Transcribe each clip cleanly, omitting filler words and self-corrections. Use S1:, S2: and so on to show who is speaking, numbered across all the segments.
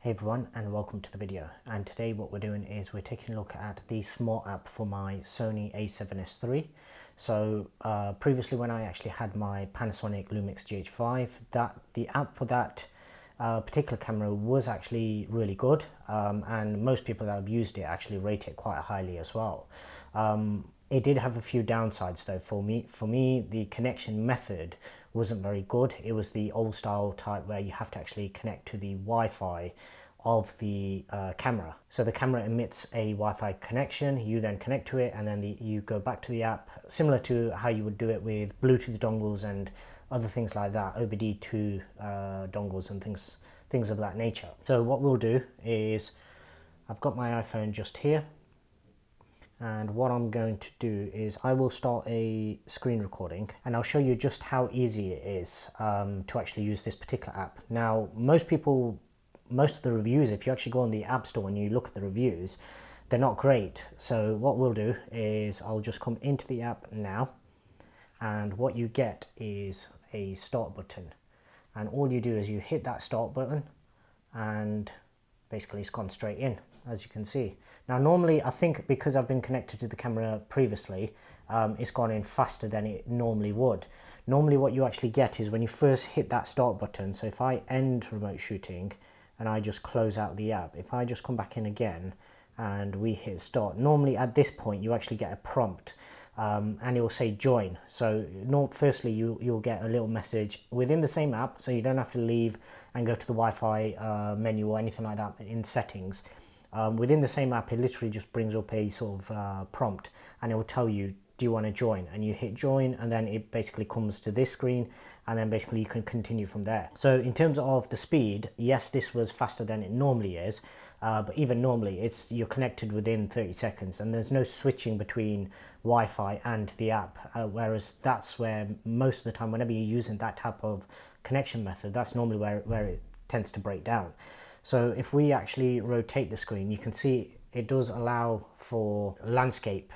S1: Hey everyone, and welcome to the video. And today what we're doing is we're taking a look at the smart app for my Sony A7S III. So previously when I actually had my Panasonic Lumix GH5, the app for that particular camera was actually really good, and most people that have used it actually rate it quite highly as well. It did have a few downsides though. For me, the connection method wasn't very good. It was the old style type where you have to actually connect to the Wi-Fi of the camera. So the camera emits a Wi-Fi connection, you then connect to it, and then you go back to the app, similar to how you would do it with Bluetooth dongles and other things like that, OBD2 dongles and things of that nature. So what we'll do is, I've got my iPhone just here, and what I'm going to do is I will start a screen recording and I'll show you just how easy it is to actually use this particular app. Now most of the reviews, if you actually go on the App Store and you look at the reviews, they're not great. So what we'll do is I'll just come into the app now, and what you get is a start button, and all you do is you hit that start button and basically it's gone straight in, as you can see. Now normally, I think because I've been connected to the camera previously, it's gone in faster than it normally would. Normally what you actually get is when you first hit that start button, so if I end remote shooting and I just close out the app, if I just come back in again and we hit start, normally at this point you actually get a prompt, and it will say join. So firstly you'll get a little message within the same app, so you don't have to leave and go to the Wi-Fi menu or anything like that in settings. Within the same app, it literally just brings up a sort of prompt, and it will tell you, do you want to join? And you hit join, and then it basically comes to this screen, and then basically you can continue from there. So in terms of the speed, yes, this was faster than it normally is, but even normally you're connected within 30 seconds and there's no switching between Wi-Fi and the app, whereas that's where most of the time, whenever you're using that type of connection method, that's normally where it tends to break down. So if we actually rotate the screen, you can see it does allow for landscape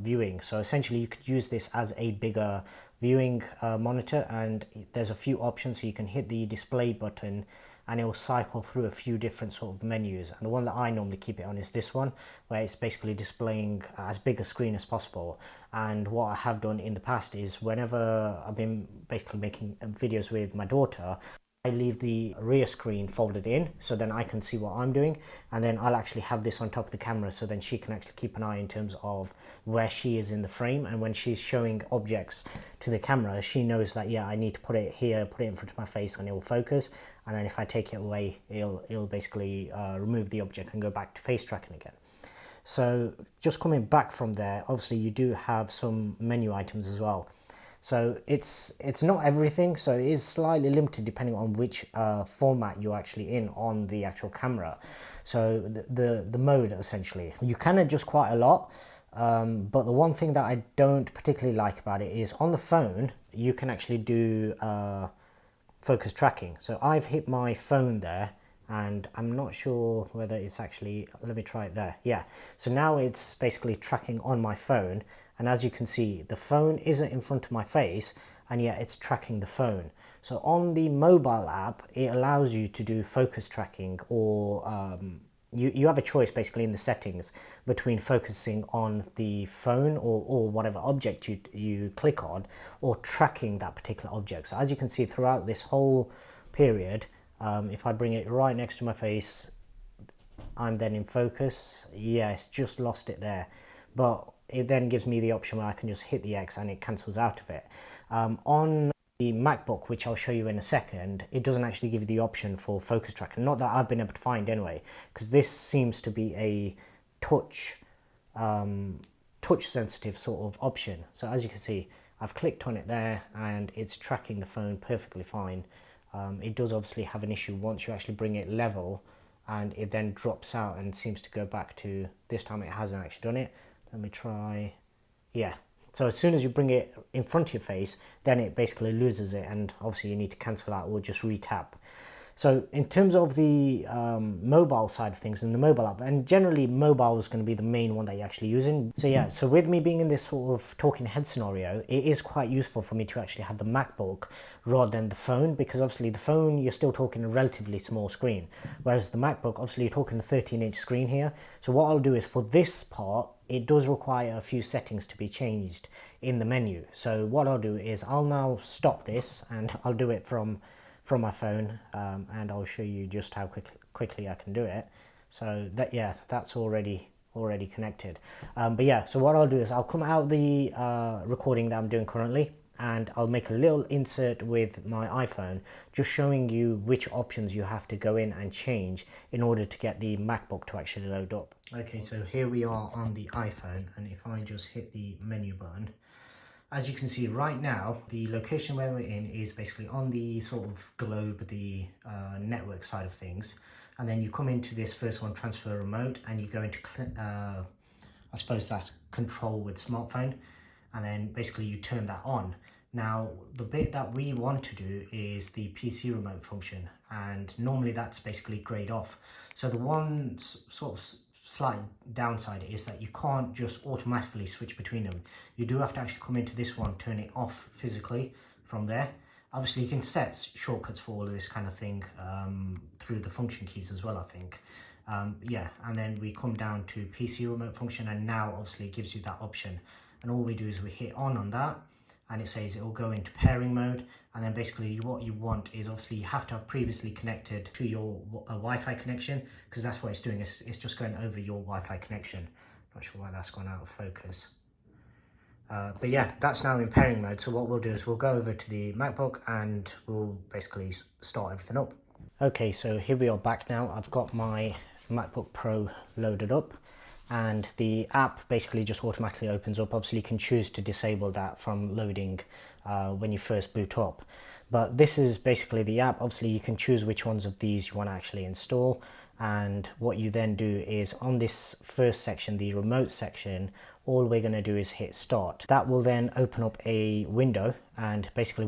S1: viewing. So essentially you could use this as a bigger viewing monitor, and there's a few options. So you can hit the display button and it will cycle through a few different sort of menus. And the one that I normally keep it on is this one, where it's basically displaying as big a screen as possible. And what I have done in the past is whenever I've been basically making videos with my daughter, I leave the rear screen folded in so then I can see what I'm doing, and then I'll actually have this on top of the camera so then she can actually keep an eye in terms of where she is in the frame, and when she's showing objects to the camera she knows that, yeah, I need to put it here, put it in front of my face, and it will focus, and then if I take it away it'll basically remove the object and go back to face tracking again. So just coming back from there, obviously you do have some menu items as well. So it's not everything, so it is slightly limited depending on which format you're actually in on the actual camera. So the mode, essentially, you can adjust quite a lot, but the one thing that I don't particularly like about it is on the phone you can actually do focus tracking. So I've hit my phone there, and I'm not sure whether it's actually, let me try it there. Yeah, so now it's basically tracking on my phone, and as you can see the phone isn't in front of my face and yet it's tracking the phone. So on the mobile app it allows you to do focus tracking, or you have a choice basically in the settings between focusing on the phone or whatever object you click on, or tracking that particular object. So as you can see throughout this whole period, if I bring it right next to my face, I'm then in focus. Yes, just lost it there, but it then gives me the option where I can just hit the X and it cancels out of it. On the MacBook, which I'll show you in a second, it doesn't actually give you the option for focus tracking, not that I've been able to find anyway, because this seems to be a touch sensitive sort of option. So as you can see, I've clicked on it there and it's tracking the phone perfectly fine. It does obviously have an issue once you actually bring it level, and it then drops out and seems to go back to, this time it hasn't actually done it. Let me try, yeah. So as soon as you bring it in front of your face, then it basically loses it, and obviously you need to cancel out or just re-tap. So in terms of the mobile side of things and the mobile app, and generally mobile is going to be the main one that you're actually using. So yeah, so with me being in this sort of talking head scenario, it is quite useful for me to actually have the MacBook rather than the phone, because obviously the phone, you're still talking a relatively small screen, whereas the MacBook, obviously you're talking a 13-inch screen here. So what I'll do is, for this part, it does require a few settings to be changed in the menu. So what I'll do is I'll now stop this, and I'll do it from my phone, and I'll show you just how quickly I can do it. So that, yeah, that's already connected. But yeah, so what I'll do is I'll come out of the recording that I'm doing currently, and I'll make a little insert with my iPhone, just showing you which options you have to go in and change in order to get the MacBook to actually load up. Okay, so here we are on the iPhone, and if I just hit the menu button, as you can see right now, the location where we're in is basically on the sort of globe, the network side of things. And then you come into this first one, transfer remote, and you go into, I suppose that's control with smartphone. And then basically you turn that on. Now, the bit that we want to do is the PC remote function. And normally that's basically grayed off. So the one sort of slight downside is that you can't just automatically switch between them. You do have to actually come into this one, turn it off physically from there. Obviously you can set shortcuts for all of this kind of thing through the function keys as well, I think. Yeah, and then we come down to PC remote function, and now obviously it gives you that option. And all we do is we hit on that, and it says it will go into pairing mode. And then basically what you want is, obviously you have to have previously connected to your Wi-Fi connection, because that's what it's doing. It's just going over your Wi-Fi connection. Not sure why that's gone out of focus. But yeah, that's now in pairing mode. So what we'll do is we'll go over to the MacBook and we'll basically start everything up. Okay, so here we are back now. I've got my MacBook Pro loaded up, and the app basically just automatically opens up. Obviously you can choose to disable that from loading when you first boot up, but this is basically the app. Obviously you can choose which ones of these you want to actually install, and what you then do is on this first section, the remote section, all we're going to do is hit start. That will then open up a window, and basically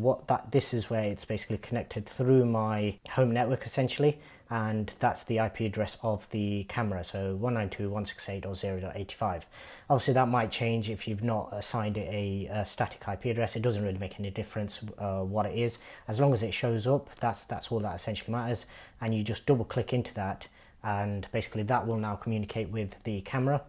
S1: this is where it's basically connected through my home network essentially, and that's the IP address of the camera, so 192.168.0.85. Obviously that might change if you've not assigned it a static IP address. It doesn't really make any difference what it is, as long as it shows up. That's all that essentially matters. And you just double click into that, and basically that will now communicate with the camera.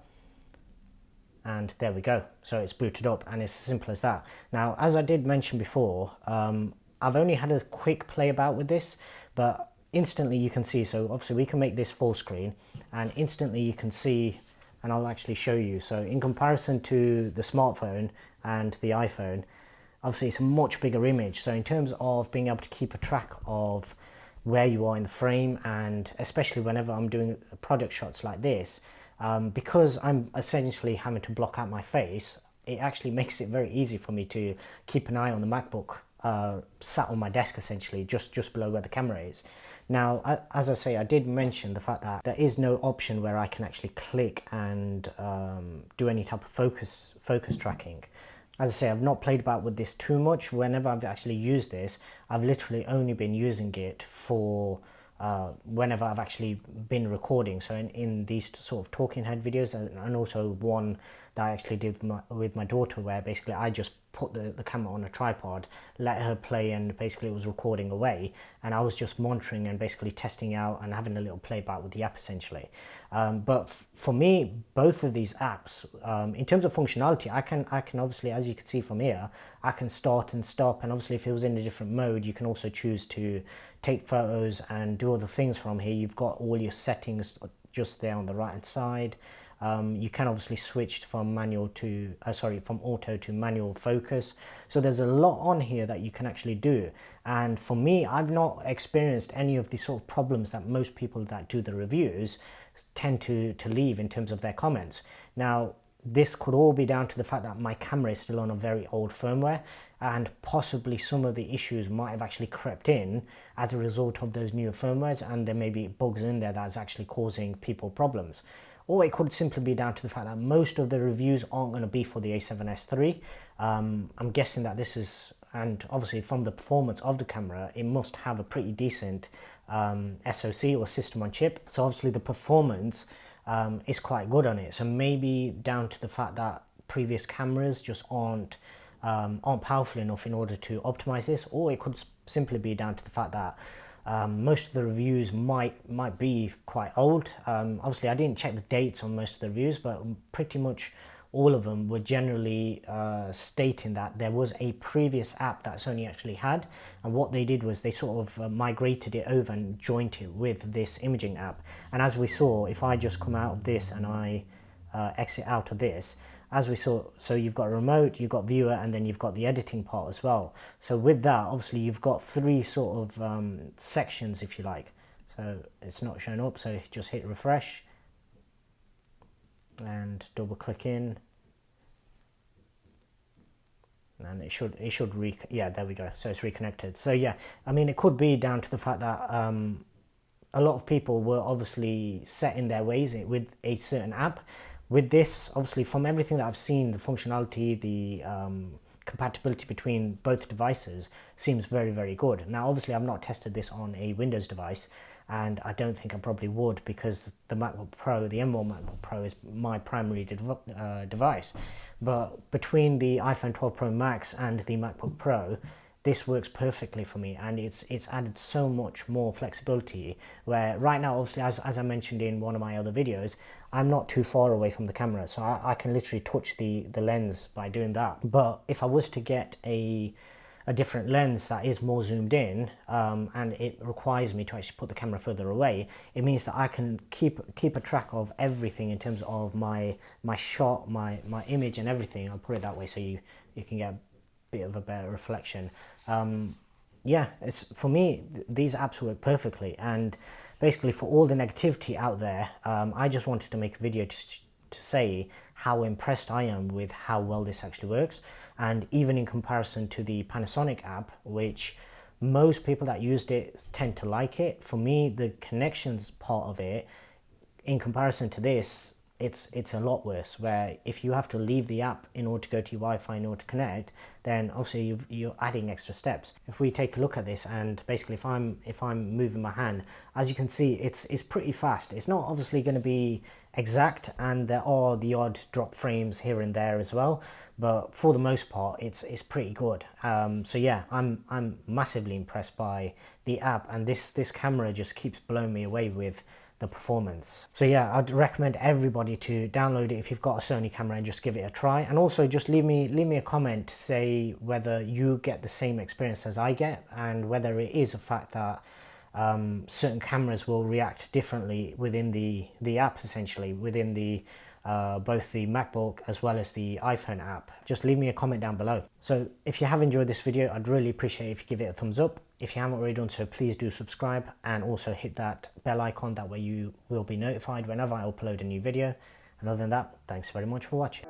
S1: And there we go, so it's booted up, and it's as simple as that. Now, as I did mention before, I've only had a quick play about with this, but instantly you can see, so obviously we can make this full screen, and instantly you can see, and I'll actually show you. So in comparison to the smartphone and the iPhone, obviously it's a much bigger image. So in terms of being able to keep a track of where you are in the frame, and especially whenever I'm doing product shots like this, because I'm essentially having to block out my face, it actually makes it very easy for me to keep an eye on the MacBook sat on my desk essentially, just below where the camera is. Now, as I say, I did mention the fact that there is no option where I can actually click and do any type of focus tracking. As I say, I've not played about with this too much. Whenever I've actually used this, I've literally only been using it for whenever I've actually been recording. So in these sort of talking head videos, and also one that I actually did with my daughter, where basically I just put the camera on a tripod, let her play, and basically it was recording away, and I was just monitoring and basically testing out and having a little playback with the app essentially. But for me, both of these apps, in terms of functionality, I can obviously, as you can see from here, I can start and stop, and obviously if it was in a different mode, you can also choose to take photos and do other things from here. You've got all your settings just there on the right hand side. You can obviously switch from manual to from auto to manual focus. So there's a lot on here that you can actually do. And for me, I've not experienced any of the sort of problems that most people that do the reviews tend to leave in terms of their comments. Now, this could all be down to the fact that my camera is still on a very old firmware, and possibly some of the issues might have actually crept in as a result of those newer firmwares, and there may be bugs in there that's actually causing people problems. Or it could simply be down to the fact that most of the reviews aren't going to be for the A7S III. I'm guessing that this is and obviously from the performance of the camera, it must have a pretty decent SoC or system on chip. So obviously the performance is quite good on it. So maybe down to the fact that previous cameras just aren't powerful enough in order to optimize this, or it could simply be down to the fact that most of the reviews might be quite old. Obviously I didn't check the dates on most of the reviews, but pretty much all of them were generally stating that there was a previous app that Sony actually had, and what they did was they sort of migrated it over and joined it with this imaging app. And as we saw, if I just come out of this and I exit out of this, as we saw, so you've got a remote, you've got viewer, and then you've got the editing part as well. So with that, obviously you've got three sort of sections, if you like. So it's not showing up, so just hit refresh and double click in, and it should yeah, there we go, so it's reconnected. So yeah, I mean, it could be down to the fact that a lot of people were obviously set in their ways with a certain app. With this, obviously from everything that I've seen, the functionality, the compatibility between both devices seems very, very good. Now obviously I've not tested this on a Windows device, and I don't think I probably would, because the MacBook Pro, the M1 MacBook Pro, is my primary device. But between the iPhone 12 Pro Max and the MacBook Pro, this works perfectly for me, and it's added so much more flexibility, where right now, obviously, as I mentioned in one of my other videos, I'm not too far away from the camera, so I can literally touch the lens by doing that. But if I was to get a different lens that is more zoomed in, and it requires me to actually put the camera further away, it means that I can keep a track of everything in terms of my shot, my image and everything. I'll put it that way so you can get a bit of a better reflection. Yeah, it's, for me, these apps work perfectly, and basically for all the negativity out there, I just wanted to make a video to say how impressed I am with how well this actually works. And even in comparison to the Panasonic app, which most people that used it tend to like it, for me, the connections part of it, in comparison to this, it's a lot worse, where if you have to leave the app in order to go to your Wi-Fi in order to connect, then obviously you're adding extra steps. If we take a look at this, and basically if I'm moving my hand, as you can see, it's pretty fast. It's not obviously going to be exact, and there are the odd drop frames here and there as well, but for the most part it's pretty good. So yeah, I'm massively impressed by the app, and this camera just keeps blowing me away with the performance. So yeah, I'd recommend everybody to download it if you've got a Sony camera and just give it a try. And also just leave me a comment to say whether you get the same experience as I get, and whether it is a fact that certain cameras will react differently within the app, essentially within the both the MacBook as well as the iPhone app. Just leave me a comment down below. So if you have enjoyed this video, I'd really appreciate it if you give it a thumbs up. If you haven't already done so, please do subscribe, and also hit that bell icon, that way you will be notified whenever I upload a new video. And other than that, thanks very much for watching.